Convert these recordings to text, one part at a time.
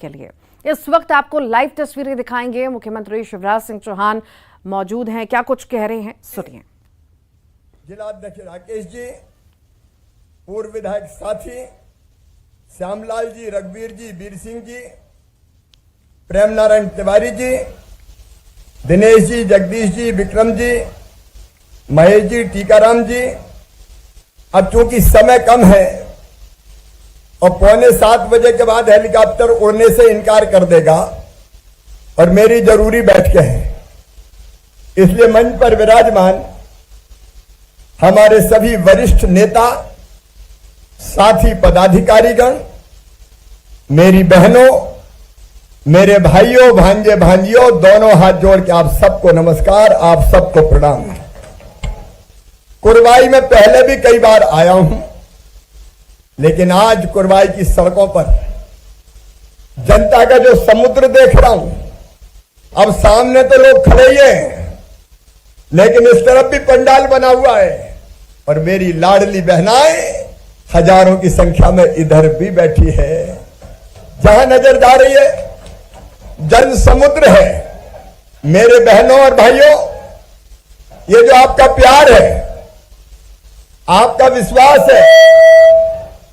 के लिए। इस वक्त आपको लाइव तस्वीरें दिखाएंगे। मुख्यमंत्री शिवराज सिंह चौहान मौजूद हैं, क्या कुछ कह रहे हैं सुनिए। जिलाध्यक्ष राकेश जी, पूर्व विधायक साथी श्यामलाल जी, रघुवीर जी, वीर सिंह जी, प्रेम नारायण तिवारी जी, दिनेश जी, जगदीश जी, विक्रम जी, महेश जी, टीकाराम जी। अब चूंकि समय कम है और 6:45 बजे के बाद हेलीकॉप्टर उड़ने से इनकार कर देगा और मेरी जरूरी बैठकें हैं, इसलिए मंच पर विराजमान हमारे सभी वरिष्ठ नेता, साथी पदाधिकारीगण, मेरी बहनों, मेरे भाइयों, भांजे भांजियों, दोनों हाथ जोड़ के आप सबको नमस्कार, आप सबको प्रणाम। कुरवाई में पहले भी कई बार आया हूं, लेकिन आज कुरवाई की सड़कों पर जनता का जो समुद्र देख रहा हूं, अब सामने तो लोग खड़े ही हैं, लेकिन इस तरफ भी पंडाल बना हुआ है और मेरी लाडली बहनाएं हजारों की संख्या में इधर भी बैठी है। जहां नजर जा रही है जन समुद्र है। मेरे बहनों और भाइयों, ये जो आपका प्यार है, आपका विश्वास है,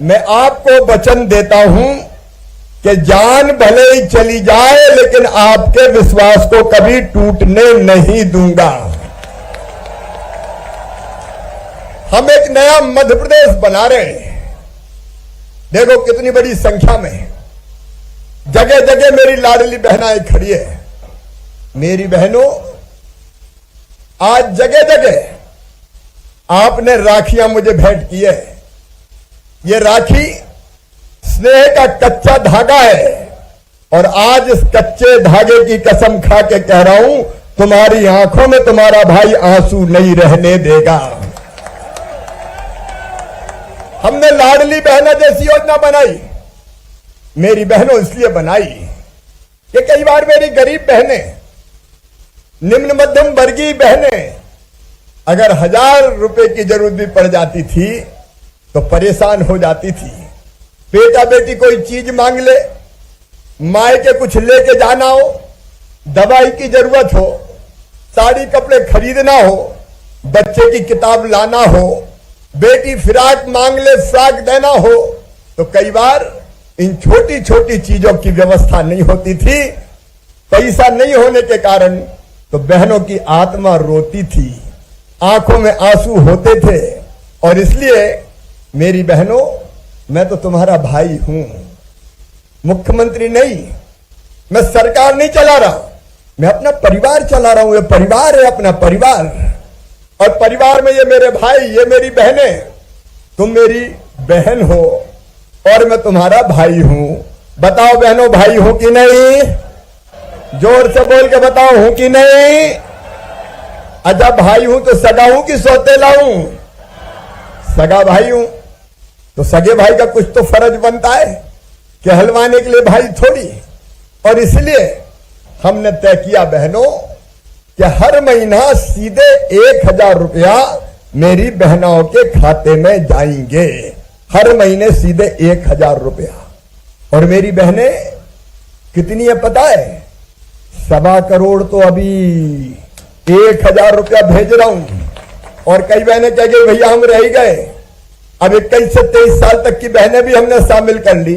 मैं आपको वचन देता हूं कि जान भले ही चली जाए लेकिन आपके विश्वास को कभी टूटने नहीं दूंगा। हम एक नया मध्य प्रदेश बना रहे हैं। देखो कितनी बड़ी संख्या में जगह जगह मेरी लाडली बहनाएं खड़ी है। मेरी बहनों, आज जगह जगह आपने राखियां मुझे भेंट की है। ये राखी स्नेह का कच्चा धागा है और आज इस कच्चे धागे की कसम खा के कह रहा हूं, तुम्हारी आंखों में तुम्हारा भाई आंसू नहीं रहने देगा। हमने लाडली बहना जैसी योजना बनाई। मेरी बहनों इसलिए बनाई कि कई बार मेरी गरीब बहनें, निम्न मध्यम वर्गीय बहनें अगर 1000 रुपए की जरूरत भी पड़ जाती थी तो परेशान हो जाती थी। बेटा बेटी कोई चीज मांग ले, माए के कुछ लेके जाना हो, दवाई की जरूरत हो, साड़ी कपड़े खरीदना हो, बच्चे की किताब लाना हो, बेटी फिराक मांग ले, फ्राक देना हो, तो कई बार इन छोटी छोटी चीजों की व्यवस्था नहीं होती थी। पैसा नहीं होने के कारण तो बहनों की आत्मा रोती थी, आंखों में आंसू होते थे। और इसलिए मेरी बहनों, मैं तो तुम्हारा भाई हूं, मुख्यमंत्री नहीं, मैं सरकार नहीं चला रहा, मैं अपना परिवार चला रहा हूं। ये परिवार है, अपना परिवार, और परिवार में ये मेरे भाई, ये मेरी बहनें, तुम मेरी बहन हो और मैं तुम्हारा भाई हूं। बताओ बहनों, भाई हूं कि नहीं? जोर से बोल के बताओ, हूं कि नहीं? अच्छा भाई हूं तो सगा हूं कि सौतेला हूं? सगा भाई हूं तो सगे भाई का कुछ तो फर्ज बनता है कि हलवाने के लिए भाई थोड़ी। और इसलिए हमने तय किया बहनों कि हर महीना सीधे 1000 रुपया मेरी बहनों के खाते में जाएंगे। हर महीने सीधे 1000 रुपया। और मेरी बहनें कितनी है पता है? 1.25 करोड़ तो अभी 1000 रुपया भेज रहा हूं। और कई बहनें कह गई भैया हम रह गए। अब 21 से 23 साल तक की बहनें भी हमने शामिल कर ली।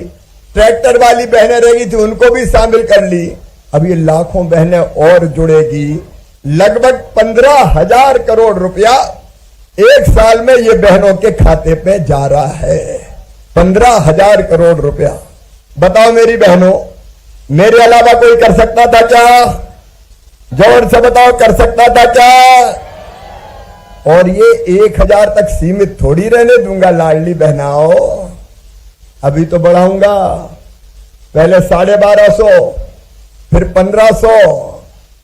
ट्रैक्टर वाली बहनें रह गई थी, उनको भी शामिल कर ली। अब ये लाखों बहनें और जुड़ेगी। लगभग 15,000 करोड़ रुपया एक साल में ये बहनों के खाते पे जा रहा है। 15,000 करोड़ रुपया। बताओ मेरी बहनों, मेरे अलावा कोई कर सकता था क्या? जोर से बताओ, कर सकता था क्या? और ये 1000 तक सीमित थोड़ी रहने दूंगा लाडली बहनाओ, अभी तो बढ़ाऊंगा। पहले 1250, फिर 1500,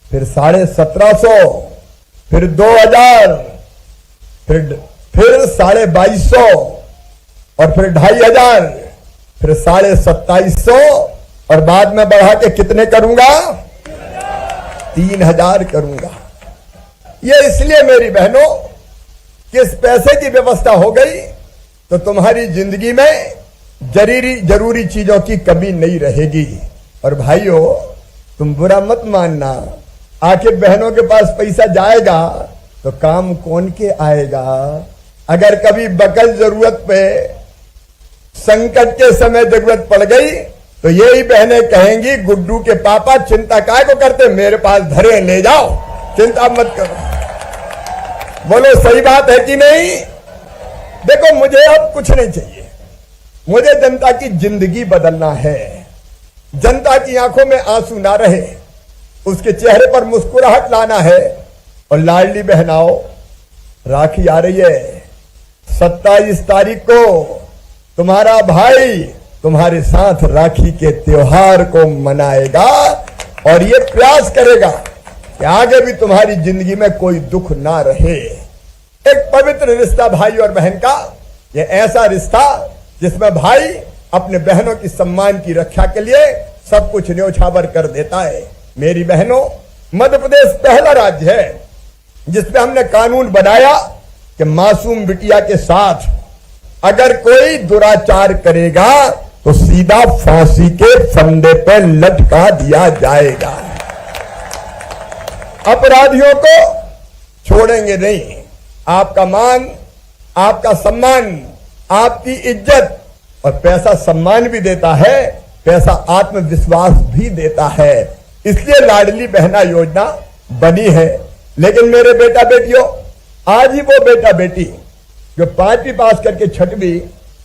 फिर 1750, फिर 2000, फिर 2250 और फिर 2500, फिर 2750 और बाद में बढ़ा के कितने करूंगा? 3000 करूंगा। ये इसलिए मेरी बहनों कि इस पैसे की व्यवस्था हो गई तो तुम्हारी जिंदगी में जरूरी चीजों की कमी नहीं रहेगी। और भाइयों, तुम बुरा मत मानना, आखिर बहनों के पास पैसा जाएगा तो काम कौन के आएगा? अगर कभी बकल जरूरत पे, संकट के समय जरूरत पड़ गई तो यही बहनें कहेंगी, गुड्डू के पापा चिंता काय को करते, मेरे पास धरे ले जाओ, चिंता मत करो। बोलो सही बात है कि नहीं? देखो, मुझे अब कुछ नहीं चाहिए, मुझे जनता की जिंदगी बदलना है। जनता की आंखों में आंसू ना रहे, उसके चेहरे पर मुस्कुराहट लाना है। और लाडली बहनाओ, राखी आ रही है, 27 तारीख को तुम्हारा भाई तुम्हारे साथ राखी के त्योहार को मनाएगा और ये प्रयास करेगा कि आगे भी तुम्हारी जिंदगी में कोई दुख ना रहे। एक पवित्र रिश्ता भाई और बहन का, ये ऐसा रिश्ता जिसमें भाई अपने बहनों की सम्मान की रक्षा के लिए सब कुछ न्योछावर कर देता है। मेरी बहनों, मध्य प्रदेश पहला राज्य है जिसमें हमने कानून बनाया कि मासूम बिटिया के साथ अगर कोई दुराचार करेगा तो सीधा फांसी के फंदे पे लटका दिया जाएगा। अपराधियों को छोड़ेंगे नहीं। आपका मान, आपका सम्मान, आपकी इज्जत, और पैसा सम्मान भी देता है, पैसा आत्मविश्वास भी देता है। इसलिए लाडली बहना योजना बनी है। लेकिन मेरे बेटा बेटियों, आज ही वो बेटा बेटी जो 5वीं पास करके 6वीं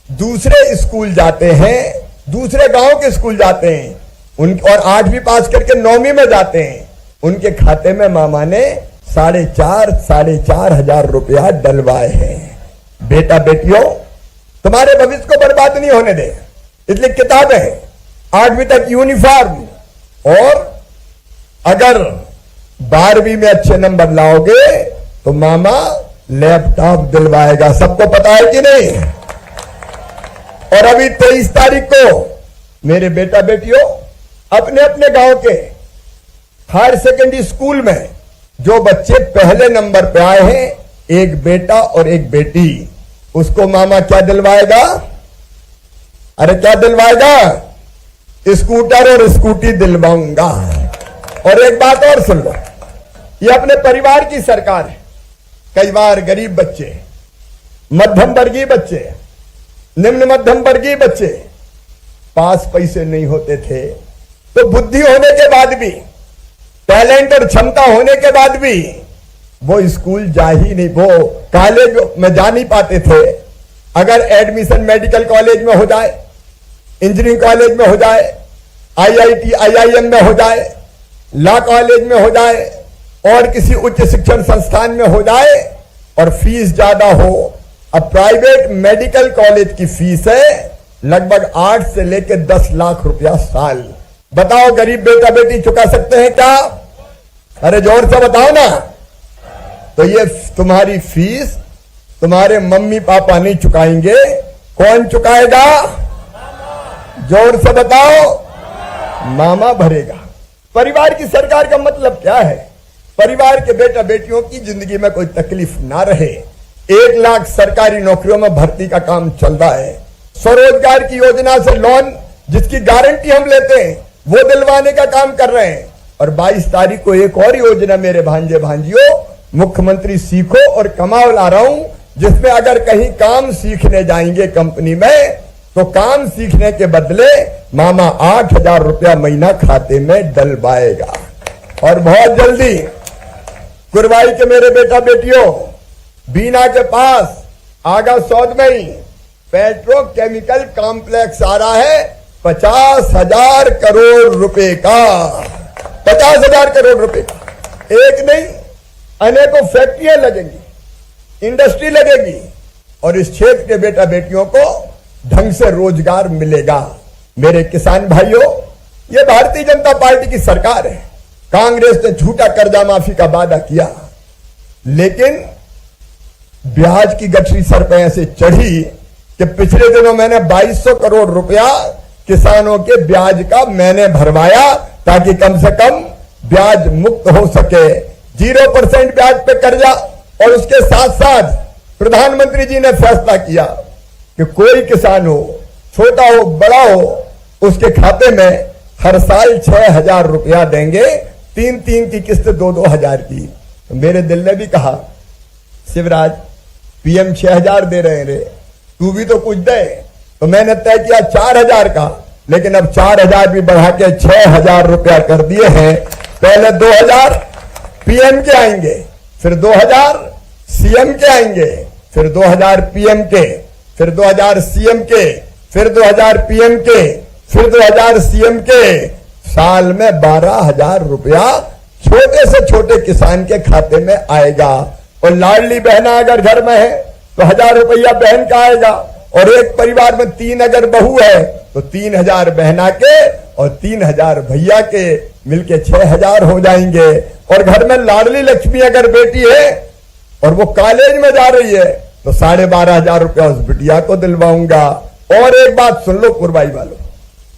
दूसरे स्कूल जाते हैं, दूसरे गांव के स्कूल जाते हैं, उन और 8वीं पास करके 9वीं में जाते हैं, उनके खाते में मामा ने 4,500 रुपया डलवाए हैं। बेटा बेटियों, तुम्हारे भविष्य को बर्बाद नहीं होने दे, इसलिए किताबें, 8वीं तक यूनिफॉर्म, और अगर 12वीं में अच्छे नंबर लाओगे तो मामा लैपटॉप दिलवाएगा। सबको पता है कि नहीं? और अभी 23 तारीख को मेरे बेटा बेटियों, अपने अपने गांव के हायर सेकेंडरी स्कूल में जो बच्चे पहले नंबर पे आए हैं, एक बेटा और एक बेटी, उसको मामा क्या दिलवाएगा? अरे क्या दिलवाएगा? स्कूटर और स्कूटी दिलवाऊंगा। और एक बात और सुन लो, ये अपने परिवार की सरकार है। कई बार गरीब बच्चे, मध्यम वर्गीय बच्चे, निम्न मध्यम वर्गीय बच्चे पास पैसे नहीं होते थे, तो बुद्धि होने के बाद भी, टैलेंट और क्षमता होने के बाद भी वो स्कूल जा ही नहीं, वो कॉलेज में जा नहीं पाते थे। अगर एडमिशन मेडिकल कॉलेज में हो जाए, इंजीनियरिंग कॉलेज में हो जाए, IIT IIM में हो जाए, लॉ कॉलेज में हो जाए, और किसी उच्च शिक्षण संस्थान में हो जाए, और फीस ज्यादा हो। अब प्राइवेट मेडिकल कॉलेज की फीस है लगभग 8 से लेकर 10 लाख रुपया साल। बताओ, गरीब बेटा बेटी चुका सकते हैं क्या? अरे जोर से बताओ ना। तो ये तुम्हारी फीस तुम्हारे मम्मी पापा नहीं चुकाएंगे, कौन चुकाएगा? जोर से बताओ। मामा भरेगा। परिवार की सरकार का मतलब क्या है? परिवार के बेटा बेटियों की जिंदगी में कोई तकलीफ ना रहे। 1 लाख सरकारी नौकरियों में भर्ती का काम चल रहा है। स्वरोजगार की योजना से लोन जिसकी गारंटी हम लेते हैं वो दिलवाने का काम कर रहे हैं। और 22 तारीख को एक और योजना मेरे भांजे भांजियों, मुख्यमंत्री सीखो और कमाओ ला रहा हूं, जिसमें अगर कहीं काम सीखने जाएंगे कंपनी में तो काम सीखने के बदले मामा 8,000 रुपया महीना खाते में डलवाएगा। और बहुत जल्दी कुरवाई के मेरे बेटा बेटियों, बीना के पास आगा सौद में ही पेट्रोकेमिकल कॉम्प्लेक्स आ रहा है 50,000 करोड़ रुपए का। 50,000 करोड़ रुपए का। एक नहीं, अनेकों फैक्ट्रियां लगेंगी, इंडस्ट्री लगेगी, और इस क्षेत्र के बेटा बेटियों को ढंग से रोजगार मिलेगा। मेरे किसान भाइयों, ये भारतीय जनता पार्टी की सरकार है। कांग्रेस ने झूठा कर्जा माफी का वादा किया, लेकिन ब्याज की गठरी सर पे ऐसे चढ़ी कि पिछले दिनों मैंने 2200 करोड़ रुपया किसानों के ब्याज का मैंने भरवाया, ताकि कम से कम ब्याज मुक्त हो सके। 0% ब्याज पे कर्जा। और उसके साथ साथ प्रधानमंत्री जी ने फैसला किया कि कोई किसान हो, छोटा हो बड़ा हो, उसके खाते में हर साल 6,000 रुपया देंगे, 3-3 की किस्त 2-2 हजार की। तो मेरे दिल ने भी कहा शिवराज पीएम 6,000 दे रहे हैं रे, तू भी तो कुछ दे। तो मैंने तय किया 4,000 का, लेकिन अब 4,000 भी बढ़ा के 6,000 रुपया कर दिए हैं। पहले 2,000 पीएम के आएंगे, फिर 2,000 सीएम के आएंगे, फिर 2,000 पीएम के, फिर 2,000 सीएम के, फिर 2,000 पीएम के, फिर 2,000 सीएम के। साल में 12,000 रुपया छोटे से छोटे किसान के खाते में आएगा। और लाडली बहना अगर घर में है तो 1,000 रुपया बहन का आएगा। और एक परिवार में 3 अगर बहू है तो 3,000 बहना के और 3,000 भैया के, मिलके 6,000 हो जाएंगे। और घर में लाडली लक्ष्मी अगर बेटी है और वो कॉलेज में जा रही है तो 12,500 रुपया उस बिटिया को दिलवाऊंगा। और एक बात सुन लो कुरबाई वालों,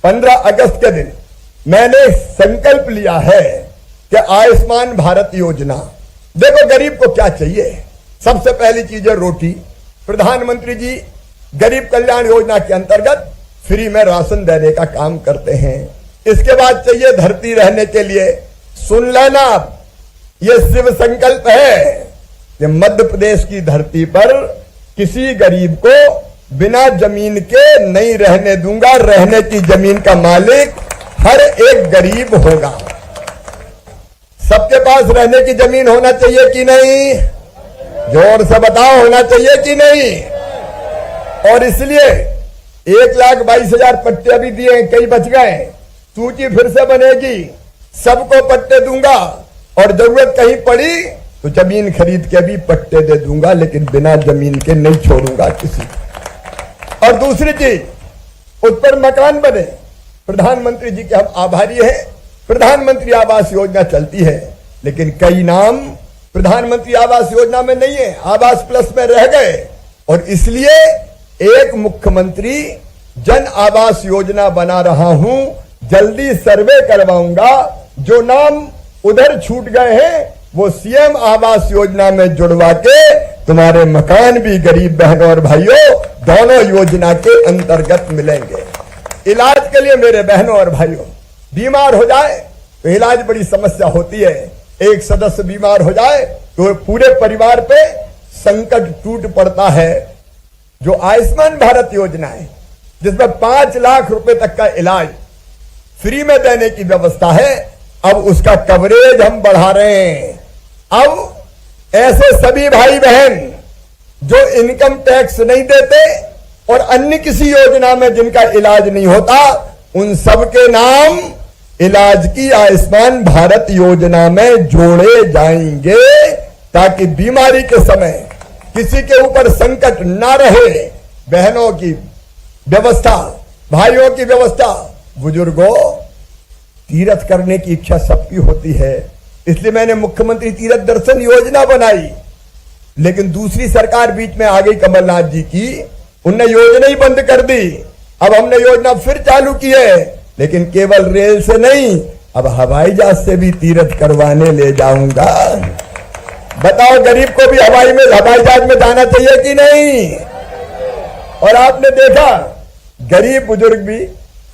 15 अगस्त के दिन मैंने संकल्प लिया है कि आयुष्मान भारत योजना, देखो गरीब को क्या चाहिए, सबसे पहली चीज है रोटी। प्रधानमंत्री जी गरीब कल्याण योजना के अंतर्गत फ्री में राशन देने का काम करते हैं। इसके बाद चाहिए धरती रहने के लिए। सुन लेना, ये शिव संकल्प है कि मध्य प्रदेश की धरती पर किसी गरीब को बिना जमीन के नहीं रहने दूंगा। रहने की जमीन का मालिक हर एक गरीब होगा। सबके पास रहने की जमीन होना चाहिए कि नहीं? जोर से बताओ, होना चाहिए कि नहीं? और इसलिए 1,22,000 पट्टे अभी दिए, कई बच गए, सूची फिर से बनेगी, सबको पट्टे दूंगा। और जरूरत कहीं पड़ी तो जमीन खरीद के भी पट्टे दे दूंगा, लेकिन बिना जमीन के नहीं छोड़ूंगा किसी। और दूसरी चीज, उस पर मकान बने। प्रधानमंत्री जी के हम आभारी हैं। प्रधानमंत्री आवास योजना चलती है, लेकिन कई नाम प्रधानमंत्री आवास योजना में नहीं है, आवास प्लस में रह गए। और इसलिए एक मुख्यमंत्री जन आवास योजना बना रहा हूं, जल्दी सर्वे करवाऊंगा। जो नाम उधर छूट गए हैं वो सीएम आवास योजना में जुड़वा के तुम्हारे मकान भी गरीब बहनों और भाइयों दोनों योजना के अंतर्गत मिलेंगे। इलाज के लिए मेरे बहनों और भाइयों, बीमार हो जाए तो इलाज बड़ी समस्या होती है। एक सदस्य बीमार हो जाए तो पूरे परिवार पे संकट टूट पड़ता है। जो आयुष्मान भारत योजना है, जिसमें 5 लाख रुपए तक का इलाज फ्री में देने की व्यवस्था है, अब उसका कवरेज हम बढ़ा रहे हैं। अब ऐसे सभी भाई बहन जो इनकम टैक्स नहीं देते और अन्य किसी योजना में जिनका इलाज नहीं होता, उन सब के नाम इलाज की आयुष्मान भारत योजना में जोड़े जाएंगे, ताकि बीमारी के समय किसी के ऊपर संकट ना रहे। बहनों की व्यवस्था, भाइयों की व्यवस्था, बुजुर्गों, तीर्थ करने की इच्छा सबकी होती है, इसलिए मैंने मुख्यमंत्री तीर्थ दर्शन योजना बनाई। लेकिन दूसरी सरकार बीच में आ गई कमलनाथ जी की, उनने योजना ही बंद कर दी। अब हमने योजना फिर चालू की है, लेकिन केवल रेल से नहीं, अब हवाई जहाज से भी तीर्थ करवाने ले जाऊंगा। बताओ गरीब को भी हवाई जहाज में जाना चाहिए कि नहीं? और आपने देखा गरीब बुजुर्ग भी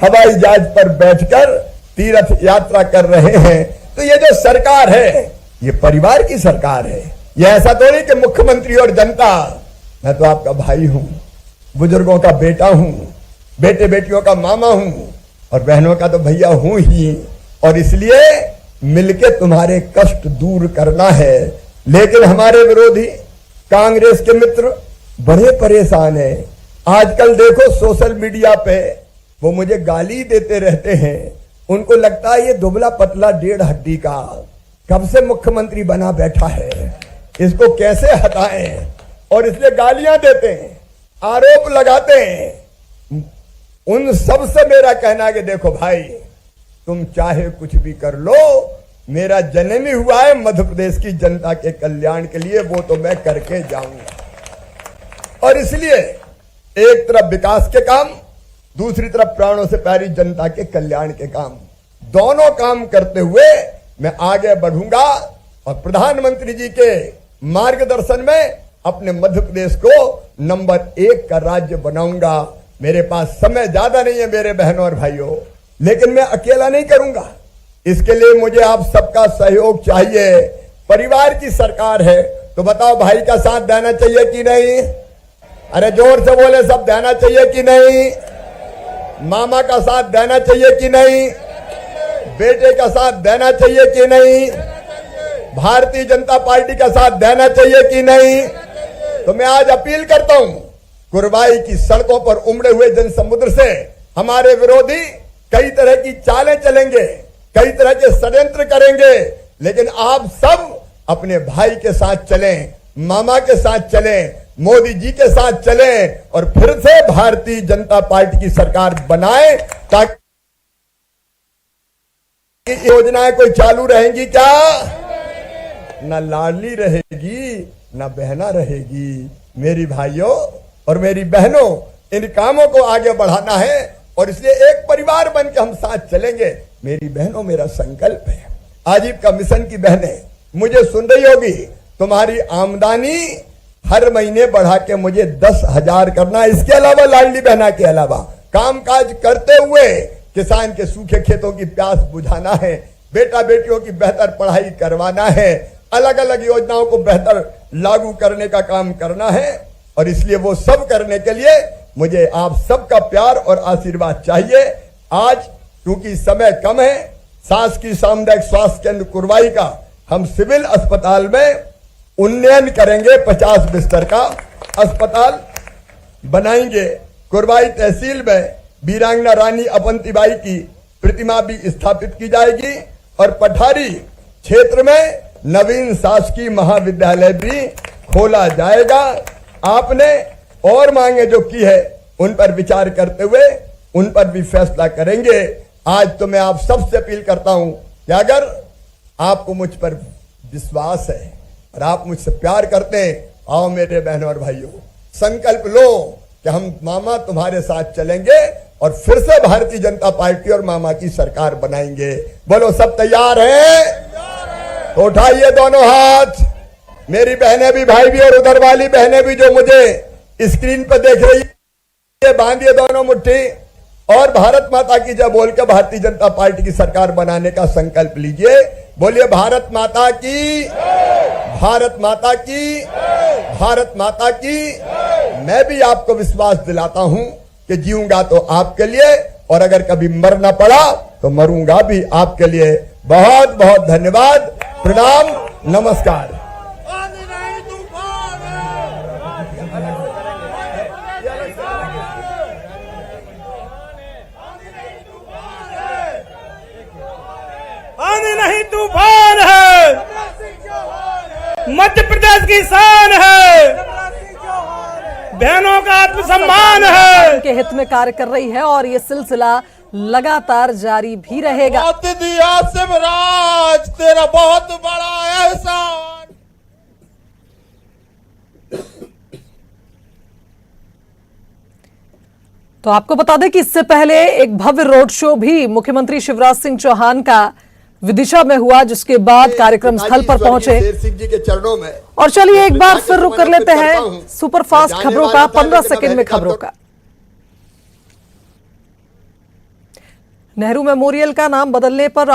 हवाई जहाज पर बैठकर तीर्थ यात्रा कर रहे हैं। तो ये जो सरकार है, ये परिवार की सरकार है। ये ऐसा तो नहीं कि मुख्यमंत्री और जनता, मैं तो आपका भाई हूं, बुजुर्गों का बेटा हूं, बेटे बेटियों का मामा हूं और बहनों का तो भैया हूं ही। और इसलिए मिलके तुम्हारे कष्ट दूर करना है। लेकिन हमारे विरोधी कांग्रेस के मित्र बड़े परेशान हैं। आजकल देखो सोशल मीडिया पे वो मुझे गाली देते रहते हैं। उनको लगता है ये दुबला पतला 1.5 हड्डी का कब से मुख्यमंत्री बना बैठा है, इसको कैसे हटाएं, और इसलिए गालियां देते हैं, आरोप लगाते हैं। उन सब से मेरा कहना है कि देखो भाई, तुम चाहे कुछ भी कर लो, मेरा जन्म ही हुआ है मध्य प्रदेश की जनता के कल्याण के लिए, वो तो मैं करके जाऊंगा। और इसलिए एक तरफ विकास के काम, दूसरी तरफ प्राणों से प्यारी जनता के कल्याण के काम, दोनों काम करते हुए मैं आगे बढ़ूंगा और प्रधानमंत्री जी के मार्गदर्शन में अपने मध्य प्रदेश को नंबर 1 का राज्य बनाऊंगा। मेरे पास समय ज्यादा नहीं है मेरे बहनों और भाइयों, लेकिन मैं अकेला नहीं करूंगा। इसके लिए मुझे आप सबका सहयोग चाहिए। परिवार की सरकार है तो बताओ, भाई का साथ देना चाहिए कि नहीं? अरे जोर से बोले, सब देना चाहिए कि नहीं? मामा का साथ देना चाहिए कि नहीं? बेटे का साथ देना चाहिए कि नहीं? भारतीय जनता पार्टी का साथ देना चाहिए कि नहीं? तो मैं आज अपील करता हूं, कुरबाई की सड़कों पर उमड़े हुए जनसमुद्र से हमारे विरोधी कई तरह की चालें चलेंगे, कई तरह के षड्यंत्र करेंगे, लेकिन आप सब अपने भाई के साथ चलें, मामा के साथ चलें, मोदी जी के साथ चलें और फिर से भारतीय जनता पार्टी की सरकार बनाएं, ताकि योजनाएं कोई चालू रहेंगी क्या? ना लाडली रहेगी, ना बहना रहेगी। मेरी भाइयों और मेरी बहनों, इन कामों को आगे बढ़ाना है और इसलिए एक परिवार बनकर हम साथ चलेंगे। मेरी बहनों, मेरा संकल्प है, आजीविका मिशन की बहनें मुझे सुन रही होगी, तुम्हारी आमदनी हर महीने बढ़ा के मुझे 10,000 करना। इसके अलावा लाडली बहना के अलावा कामकाज करते हुए किसान के सूखे खेतों की प्यास बुझाना है, बेटा बेटियों की बेहतर पढ़ाई करवाना है, अलग अलग योजनाओं को बेहतर लागू करने का काम करना है। और इसलिए वो सब करने के लिए मुझे आप सबका प्यार और आशीर्वाद चाहिए। आज क्योंकि समय कम है, शासकीय सामुदायिक स्वास्थ्य केंद्र कुरवाई का हम सिविल अस्पताल में उन्नयन करेंगे। 50 बिस्तर का अस्पताल बनाएंगे। कुरवाई तहसील में वीरांगना रानी अवंतीबाई की प्रतिमा भी स्थापित की जाएगी और पठारी क्षेत्र में नवीन शासकीय महाविद्यालय भी खोला जाएगा। आपने और मांगे जो की है उन पर विचार करते हुए उन पर भी फैसला करेंगे। आज तो मैं आप सबसे अपील करता हूं कि अगर आपको मुझ पर विश्वास है और आप मुझसे प्यार करते हैं, आओ मेरे बहनों और भाइयों, संकल्प लो कि हम मामा तुम्हारे साथ चलेंगे और फिर से भारतीय जनता पार्टी और मामा की सरकार बनाएंगे। बोलो, सब तैयार हैं? तो उठाइए दोनों हाथ। मेरी बहनें भी, भाई भी और उधर वाली बहनें भी जो मुझे स्क्रीन पर देख रही है, बांधिए दोनों मुट्ठी और भारत माता की जय बोल के भारतीय जनता पार्टी की सरकार बनाने का संकल्प लीजिए। बोलिए, भारत माता की, भारत माता की, भारत माता की। मैं भी आपको विश्वास दिलाता हूं कि जीऊंगा तो आपके लिए और अगर कभी मरना पड़ा तो मरूंगा भी आपके लिए। बहुत बहुत धन्यवाद, प्रणाम, नमस्कार। आंधी नहीं तूफान है, मध्य प्रदेश की शान है, बहनों का आत्मसम्मान है, उनके हित में कार्य कर रही है और ये सिलसिला लगातार जारी भी रहेगा। बहुत दिया शिवराज, तेरा बहुत बड़ा एहसान। तो आपको बता दें कि इससे पहले एक भव्य रोड शो भी मुख्यमंत्री शिवराज सिंह चौहान का विदिशा में हुआ, जिसके बाद कार्यक्रम स्थल पर पहुंचे। सिंह जी के चरणों में। और चलिए एक बार फिर रुक कर लेते हैं सुपरफास्ट खबरों का, 15 सेकंड में खबरों का। नेहरू मेमोरियल का नाम बदलने पर